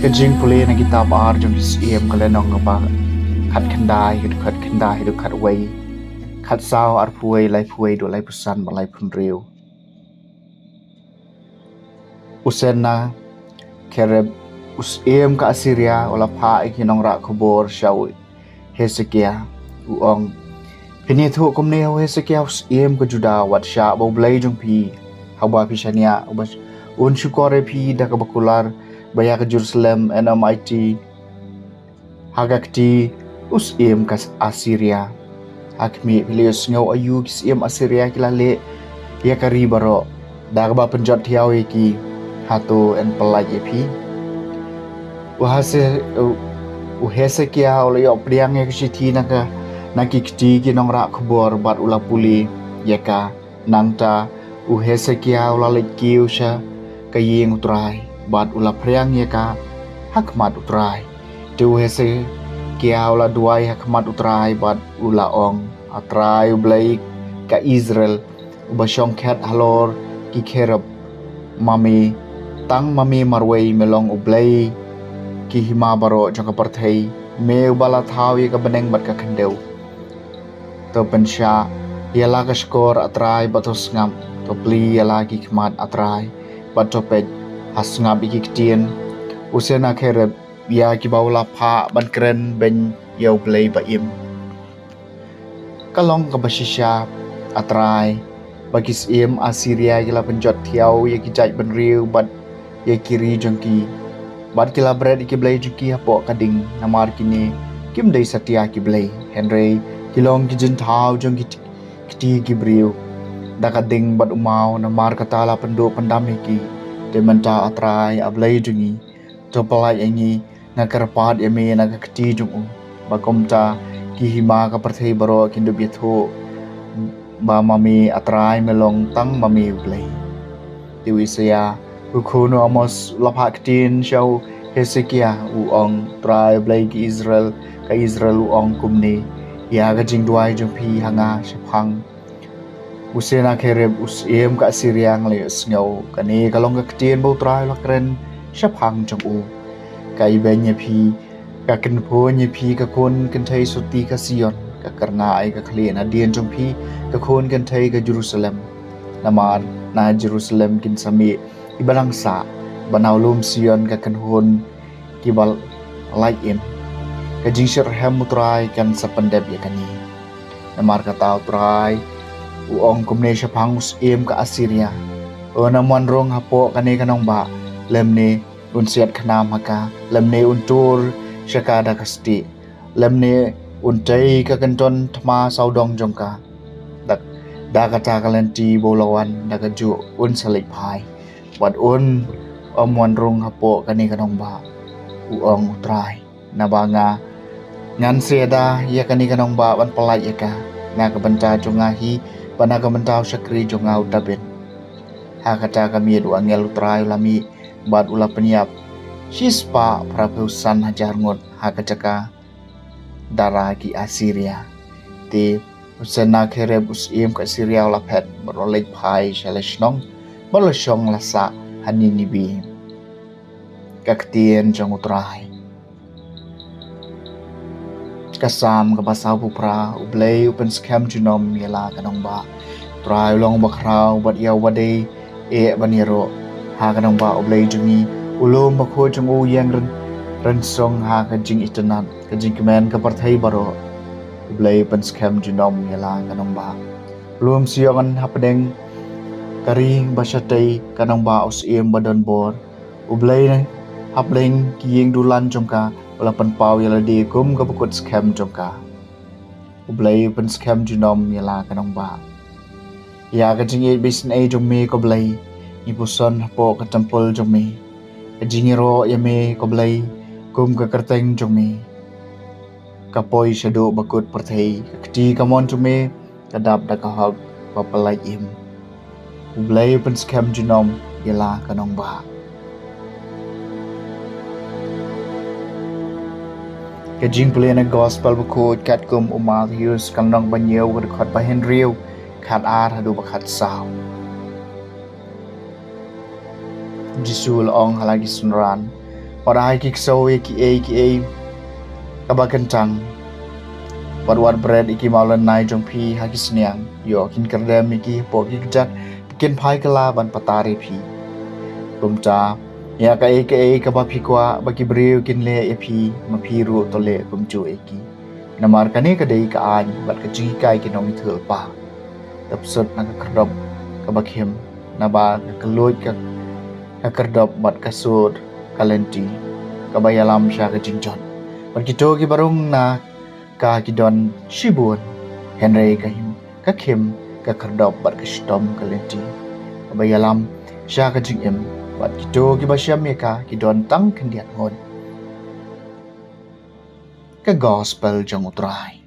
cái Jingpule na kita bar jom iem kala nong ngapa khat khandai hidu khat wei khat sao ar phuai lai phuai do lai pusan ba lai phun riu usena kereb us iem ka Assyria ola pha iki nong ra khobor shau Hezekia uong pini thu komne ho Hezekia us iem ka Juda wat sha bo blai jong pi hawa pisania ubas un shukore pi da ka bakular baya ke Jerusalem NMIT hagakti us iem ka Assyria akmi bilios ngau ayu kis iem Assyria kilale ya kari baro da ka ba penjot thiau iki hato en pelai epi Hezekia oleh yo priang ya kiti naka nakikti ki nongra khobor bat ula puli yaka nangta Hezekia ula lekiu sha kayeng utrai bat ula priang yaka hakmat utrai tu Hezekia ula duai hakmat utrai bat ula ong atrai ublai ka Israel ubashong khat halor ki kherab mami tang mami marwei melong ublai ki hima baro jangka parthai meu bala thau ye ka beneng bat ka khendeu to pensha yala ka skor atrai batos ngam to pli yala ki khmat atrai bat to pet hasngam iki ktien usena khereb ya ki baula pha ban kren ben yau play ba im kalong ka basisha atrai bagis im Assyria kila penjot thiau ye ki jai ban riu bat ye kiri jangki bat kila bread ki blai juki hapo kading namar kini kim dei satia ki blai Henry kilong ki jin thau jong ki ki briu da kading bat umau namar katala pendo pandam ki de menta atrai ablai jungi to palai angi ngakarpat eme na kti jung ba komta ki hima ka parthei baro kindu bitho ba mami atrai melong tang mami blai tiwisaya Ukhono amos lapaktin show Hezekia uong trai blai ki Israel ka Israel uong kumni ya ga jingduai jong pi hanga shaphang usena khereb us em ka Assyria ngle sngo kani kalong ka ktien bo trai lakren shaphang jong u kai benya pi ka ken pho nye pi ka kon kan thai suti ka Sion ka karna ai ka khlien adien jong pi ka kon kan thai ka Jerusalem namar na Jerusalem kin sami ibalang sa banawlum Sion ka kanhon kibal laim ka jingshir hem mutrai kan sa pandeb ya kani namar ka tau trai uong kumne shaphang us em ka Assyria ona monrong hapo kani kanong ba lemne unsiat khanam haka lemne untur shakada kasti lemne untai ka kanton thma saudong jongka dak da kata kalenti bolawan daga ju un salik phai wat un omwan rong hapo kani kanong ba uong utrai nabanga ngan seda ya kani kanong ba wan palai ya ka na ka banta jonga hi bana ka banta sakri jonga utabin ha kata kami du angel utrai lami bat ula peniap sispa prapusan hajar ngot ha kata dara ki Assyria te usena khereb us im ka Syria la phet barolek phai shaleshnong balashong lasa hanini bi kaktien jong utrai kasam ka basau pupra ublei upen scam junom yela kanong ba trai long bakrau bat yaw wade e baniro ha kanong ba ublei jungi ulum bakho jong u yang ren song ha ka jing itanan ka jing kemen ka parthai baro ublei upen scam junom yela kanong ba ulum siongan hapdeng kari basyatay kanang ba us iem badon bor ublay na hableng kiyeng dulan jongka wala panpaw yala di kum ka bukod scam jongka ublay pan scam junom yala kanang ba ya ka jingi bisin ay jong me ko blay ipuson hapo ka tampol jong me ka jingiro yame ko blay kum ka karteng jong me kapoy shado bakod partay kti kamon jong me kadap da kahag papalay im ublay pen scam junom yala kanong ba ka Jingpule na gospel bako kat kum umal hius kanong banyew ka khat ba Henry khat ar hadu ba khat sao Jisul ong halagi sunran Orang ki so ki a kaba kencang war bread iki maulan nai jong phi ha ki sniang yo kin kerdem iki po ki jat kin phai kala ban patari phi kumcha ya ka kaba phi kwa ba ki breu kin le e phi ma phi ru to le kumchu eki namar kane ka dei ka an bat ka ji kai ki nomi thul pa tap sut na ka krdop ka ba khem na ba ka kloi ka krdop bat ka sud kalenti ka ba yalam sha ka jinjon bat ki to ki barung na ka ki don shibun henry ka him ka khem ka krdop bat ka stom kalenti ka ba yalam sha ka jingem bat ki to ki ba syam ka ki don tang kendian ngon ka gospel jong utrai